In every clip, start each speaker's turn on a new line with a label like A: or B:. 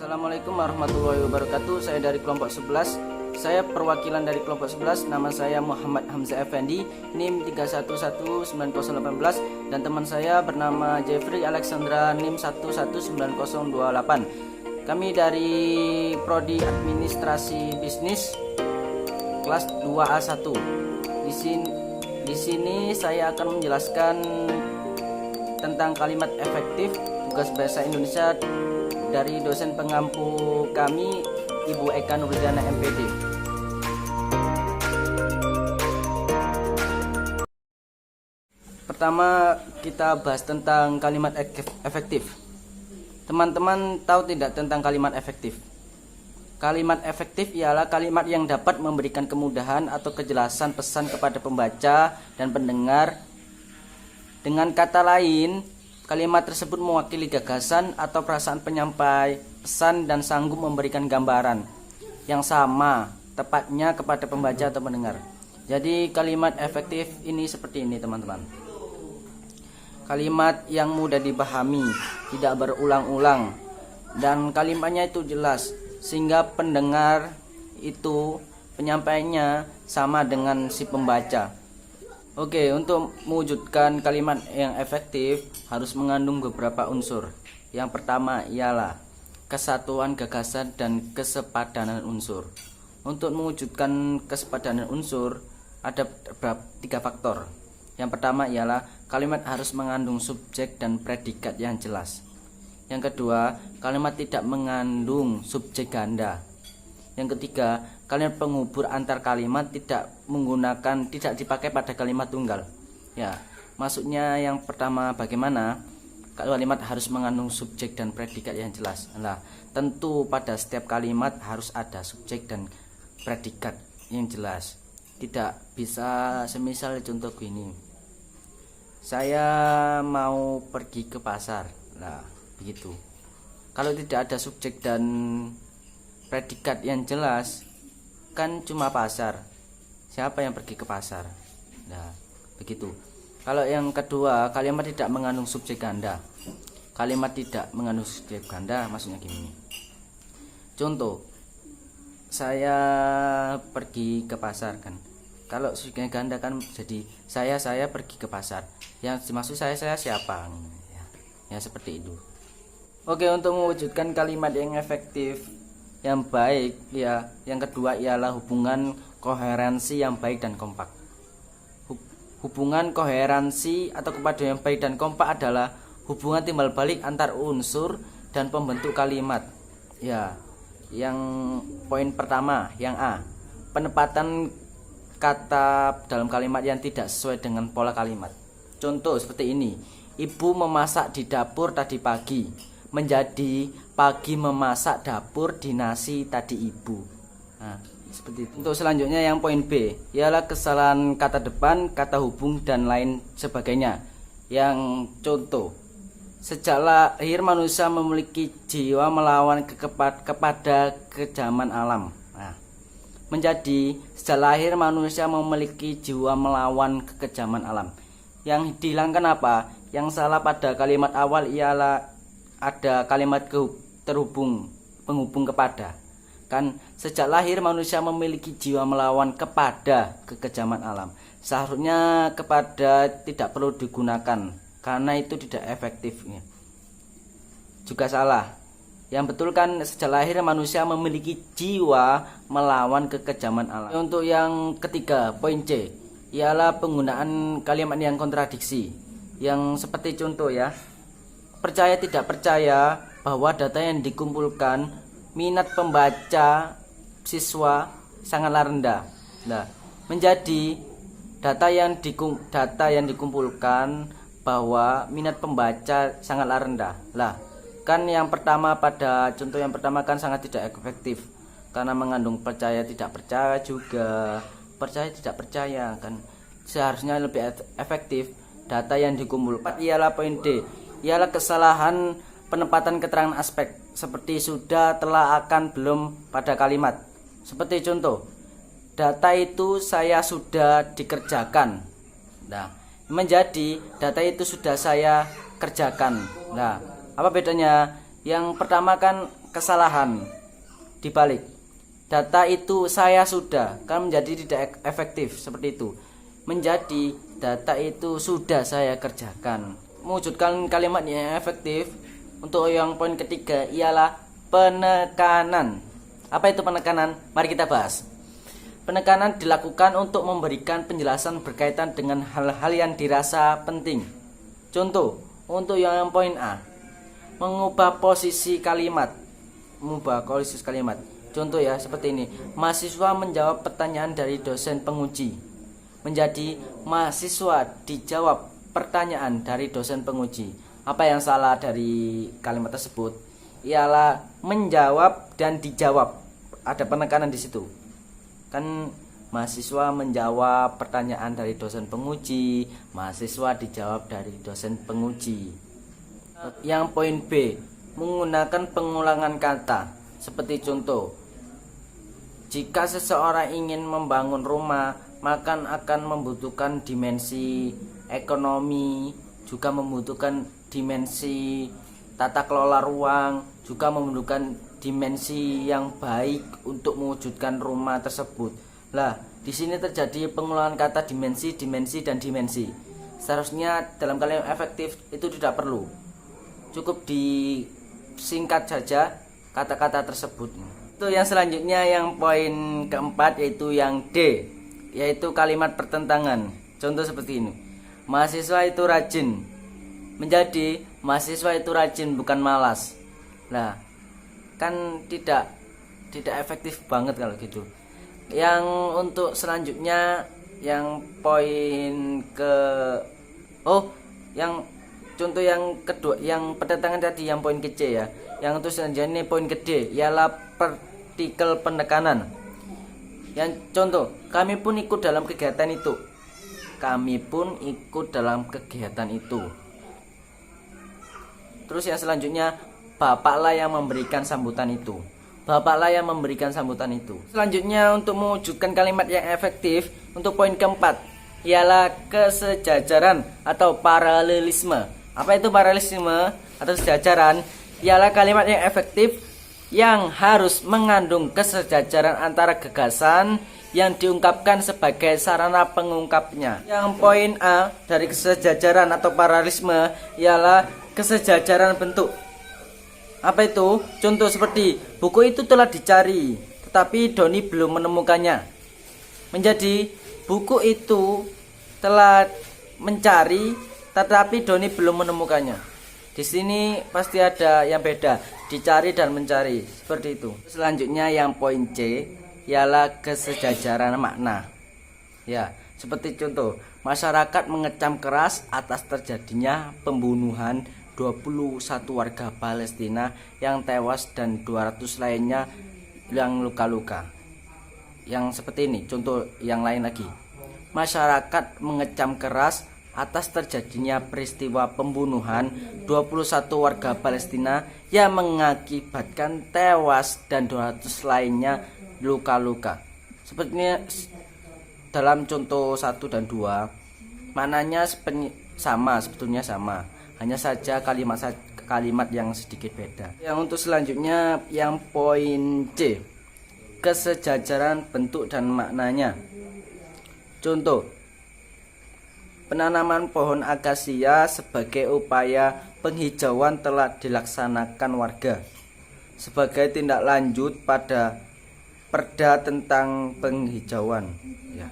A: Assalamualaikum warahmatullahi wabarakatuh. Saya dari kelompok 11. Saya perwakilan dari kelompok 11. Nama saya Muhammad Hamzah Effendi, NIM 3119018, dan teman saya bernama Jeffrey Alexandra, NIM 119028. Kami dari Prodi Administrasi Bisnis kelas 2A1. Di sini saya akan menjelaskan tentang kalimat efektif tugas bahasa Indonesia dari dosen pengampu kami, Ibu Eka Nurdiana MPD. Pertama, kita bahas tentang kalimat efektif. Teman-teman tahu tidak tentang kalimat efektif? Kalimat efektif ialah kalimat yang dapat memberikan kemudahan atau kejelasan pesan kepada pembaca dan pendengar. Dengan kata lain, kalimat tersebut mewakili gagasan atau perasaan penyampai pesan dan sanggup memberikan gambaran yang sama tepatnya kepada pembaca atau pendengar. Jadi kalimat efektif ini seperti ini, teman-teman. Kalimat yang mudah dipahami, tidak berulang-ulang, dan kalimatnya itu jelas sehingga pendengar itu penyampainya sama dengan si pembaca. Oke, untuk mewujudkan kalimat yang efektif harus mengandung beberapa unsur. Yang pertama ialah kesatuan gagasan dan kesepadanan unsur. Untuk mewujudkan kesepadanan unsur ada 3 faktor. Yang pertama ialah kalimat harus mengandung subjek dan predikat yang jelas. Yang kedua, kalimat tidak mengandung subjek ganda. Yang ketiga, kalimat penghubur antar kalimat tidak dipakai pada kalimat tunggal. Ya, maksudnya yang pertama bagaimana? Kalimat harus mengandung subjek dan predikat yang jelas. Nah, tentu pada setiap kalimat harus ada subjek dan predikat yang jelas. Tidak bisa semisal contoh gini. Saya mau pergi ke pasar. Nah, begitu. Kalau tidak ada subjek dan predikat yang jelas, kan cuma pasar. Siapa yang pergi ke pasar? Nah, begitu. Kalau yang kedua, kalimat tidak mengandung subjek ganda. Kalimat tidak mengandung subjek ganda maksudnya gini. Contoh, saya pergi ke pasar kan. Kalau subjek ganda kan jadi saya pergi ke pasar. Yang dimaksud saya siapa? Ya seperti itu. Oke, untuk mewujudkan kalimat yang efektif yang baik ya, yang kedua ialah hubungan koherensi yang baik dan kompak. Hubungan koherensi atau kepada yang baik dan kompak adalah hubungan timbal balik antar unsur dan pembentuk kalimat. Ya, yang poin pertama, yang A, penempatan kata dalam kalimat yang tidak sesuai dengan pola kalimat. Contoh seperti ini, ibu memasak di dapur tadi pagi, menjadi pagi memasak dapur di nasi tadi ibu. Nah, seperti itu. Untuk selanjutnya yang poin B ialah kesalahan kata depan, kata hubung dan lain sebagainya. Yang contoh, sejak lahir manusia memiliki jiwa melawan kepada kejaman alam. Nah, menjadi sejak lahir manusia memiliki jiwa melawan kekejaman alam. Yang dihilangkan apa? Yang salah pada kalimat awal ialah ada kalimat terhubung, penghubung kepada. Kan sejak lahir manusia memiliki jiwa melawan kepada kekejaman alam. Seharusnya kepada tidak perlu digunakan karena itu tidak efektif. Juga salah. Yang betul kan sejak lahir manusia memiliki jiwa melawan kekejaman alam. Untuk yang ketiga, poin C, ialah penggunaan kalimat yang kontradiksi. Yang seperti contoh ya. Percaya tidak percaya bahwa data yang dikumpulkan minat pembaca siswa sangatlah rendah. Nah, menjadi data yang dikumpulkan bahwa minat pembaca sangatlah rendah. Lah, kan yang pertama pada contoh yang pertama kan sangat tidak efektif karena mengandung percaya tidak percaya juga. Percaya tidak percaya kan seharusnya lebih efektif data yang dikumpulkan. Ialah poin D, ialah kesalahan penempatan keterangan aspek seperti sudah, telah, akan, belum pada kalimat. Seperti contoh, data itu saya sudah dikerjakan. Nah, menjadi data itu sudah saya kerjakan. Nah, apa bedanya? Yang pertama kan kesalahan dibalik. Data itu saya sudah kan menjadi tidak efektif seperti itu. Menjadi data itu sudah saya kerjakan. Mewujudkan kalimat yang efektif untuk yang poin ketiga ialah penekanan. Apa itu penekanan? Mari kita bahas. Penekanan dilakukan untuk memberikan penjelasan berkaitan dengan hal-hal yang dirasa penting. Contoh, untuk yang poin A, mengubah posisi kalimat. Contoh ya, seperti ini. Mahasiswa menjawab pertanyaan dari dosen penguji. Menjadi mahasiswa dijawab pertanyaan dari dosen penguji. Apa yang salah dari kalimat tersebut? Ialah menjawab dan dijawab. Ada penekanan di situ. Kan mahasiswa menjawab pertanyaan dari dosen penguji, mahasiswa dijawab dari dosen penguji. Yang poin B, menggunakan pengulangan kata. Seperti contoh, jika seseorang ingin membangun rumah, maka akan membutuhkan dimensi ekonomi, juga membutuhkan dimensi tata kelola ruang, juga membutuhkan dimensi yang baik untuk mewujudkan rumah tersebut. Lah, di sini terjadi pengulangan kata dimensi, dan dimensi. Seharusnya dalam kalimat efektif itu tidak perlu. Cukup disingkat saja kata-kata tersebut. Itu yang selanjutnya yang poin keempat yaitu yang D, yaitu kalimat pertentangan. Contoh seperti ini. Mahasiswa itu rajin. Menjadi mahasiswa itu rajin bukan malas. Nah, kan tidak efektif banget kalau gitu. Yang untuk selanjutnya yang poin ke yang contoh yang kedua, yang pertentangan tadi yang poin ke C ya. Yang untuk selanjutnya poin ke D ialah partikel penekanan. Yang contoh, kami pun ikut dalam kegiatan itu. Terus yang selanjutnya, bapaklah yang memberikan sambutan itu. Selanjutnya untuk mewujudkan kalimat yang efektif, untuk poin keempat ialah kesejajaran atau paralelisme. Apa itu paralelisme atau sejajaran? Ialah kalimat yang efektif yang harus mengandung kesejajaran antara gagasan yang diungkapkan sebagai sarana pengungkapnya. Yang poin A dari kesejajaran atau paralelisme ialah kesejajaran bentuk. Apa itu? Contoh seperti buku itu telah dicari, tetapi Doni belum menemukannya. Menjadi buku itu telah mencari, tetapi Doni belum menemukannya. Di sini pasti ada yang beda, dicari dan mencari, seperti itu. Selanjutnya yang poin C ialah kesejajaran makna. Ya, seperti contoh, masyarakat mengecam keras atas terjadinya pembunuhan 21 warga Palestina yang tewas dan 200 lainnya yang luka-luka. Yang seperti ini, contoh yang lain lagi. Masyarakat mengecam keras atas terjadinya peristiwa pembunuhan 21 warga Palestina yang mengakibatkan tewas dan 200 lainnya luka-luka. Sepertinya dalam contoh 1 dan 2 maknanya sebetulnya sama. Hanya saja kalimat yang sedikit beda. Yang untuk selanjutnya yang poin C, kesejajaran bentuk dan maknanya. Contoh, penanaman pohon akasia sebagai upaya penghijauan telah dilaksanakan warga sebagai tindak lanjut pada Perda tentang penghijauan. Ya.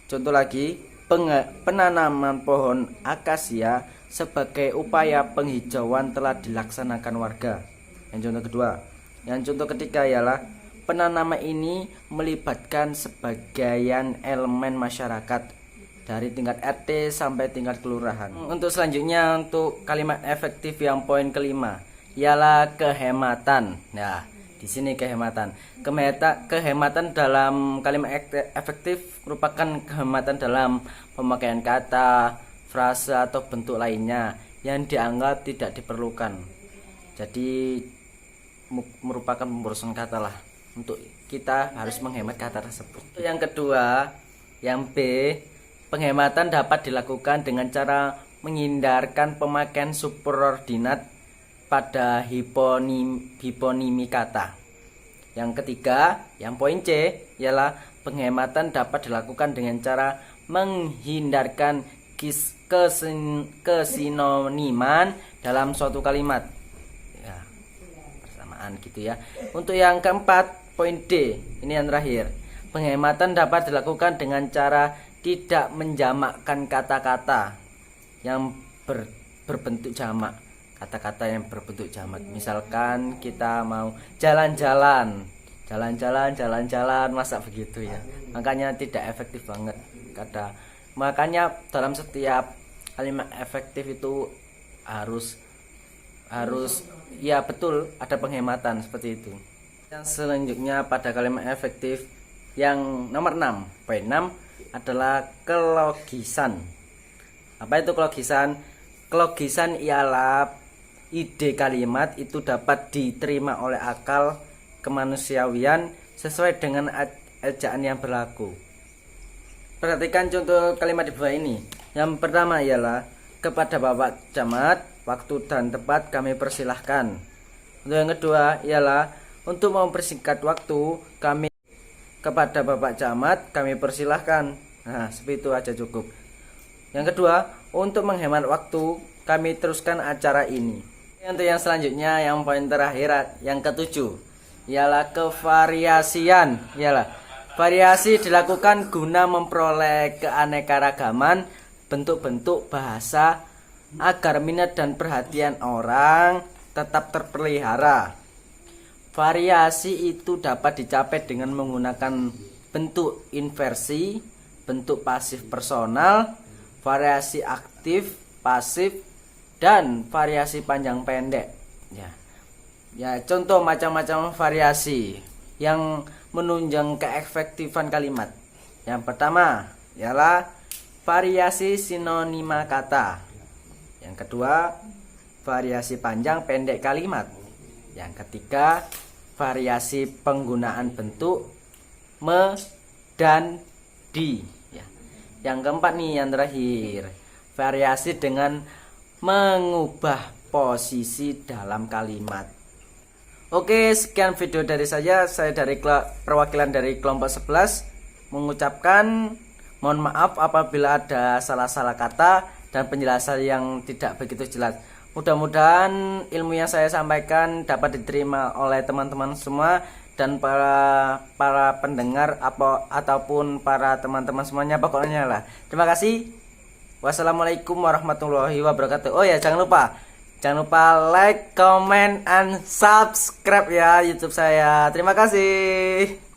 A: Contoh lagi, penanaman pohon akasia sebagai upaya penghijauan telah dilaksanakan warga. Yang contoh kedua. Yang contoh ketiga ialah penanaman ini melibatkan sebagian elemen masyarakat dari tingkat RT sampai tingkat kelurahan. Untuk selanjutnya, untuk kalimat efektif yang poin kelima ialah kehematan. Nah, di sini kehematan. Kehematan dalam kalimat efektif merupakan kehematan dalam pemakaian kata, frase atau bentuk lainnya yang dianggap tidak diperlukan. Jadi merupakan pemborosan kata lah. Untuk kita harus menghemat kata tersebut. Yang kedua, yang B, penghematan dapat dilakukan dengan cara menghindarkan pemakaian subordinat pada hiponimi kata. Yang ketiga, yang poin C ialah penghematan dapat dilakukan dengan cara menghindarkan kesinoniman dalam suatu kalimat. Ya, persamaan gitu ya. Untuk yang keempat, poin D, ini yang terakhir. Penghematan dapat dilakukan dengan cara tidak menjamakkan kata-kata yang berbentuk jamak. Kata-kata yang berbentuk jamak. Misalkan kita mau jalan-jalan, masa begitu ya. Makanya tidak efektif banget kata. Makanya dalam setiap kalimat efektif itu harus ya betul ada penghematan seperti itu. Yang selanjutnya pada kalimat efektif yang nomor 6, poin 6 adalah kelogisan. Apa itu kelogisan? Kelogisan ialah ide kalimat itu dapat diterima oleh akal kemanusiawian sesuai dengan ejaan yang berlaku. Perhatikan contoh kalimat di bawah ini. Yang pertama ialah kepada Bapak Camat, waktu dan tempat kami persilahkan. Untuk yang kedua ialah untuk mempersingkat waktu kami kepada Bapak Camat kami persilahkan. Nah, seperti itu aja cukup. Yang kedua, untuk menghemat waktu kami teruskan acara ini. Untuk yang selanjutnya, yang poin terakhir, yang ketujuh, ialah kevariasian. Variasi dilakukan guna memperoleh keanekaragaman bentuk-bentuk bahasa agar minat dan perhatian orang tetap terpelihara. Variasi itu dapat dicapai dengan menggunakan bentuk inversi, bentuk pasif personal, variasi aktif, pasif, dan variasi panjang pendek. Ya, contoh macam-macam variasi yang menunjang keefektifan kalimat. Yang pertama ialah variasi sinonima kata. Yang kedua, variasi panjang pendek kalimat. Yang ketiga, variasi penggunaan bentuk me dan di. Yang keempat nih, yang terakhir, variasi dengan mengubah posisi dalam kalimat. Oke, sekian video dari saya dari perwakilan dari kelompok 11 mengucapkan mohon maaf apabila ada salah-salah kata dan penjelasan yang tidak begitu jelas. Mudah-mudahan ilmu yang saya sampaikan dapat diterima oleh teman-teman semua dan para pendengar ataupun para teman-teman semuanya, pokoknya lah. Terima kasih. Wassalamualaikum warahmatullahi wabarakatuh. Oh ya, jangan lupa like, comment, and subscribe ya YouTube saya. Terima kasih.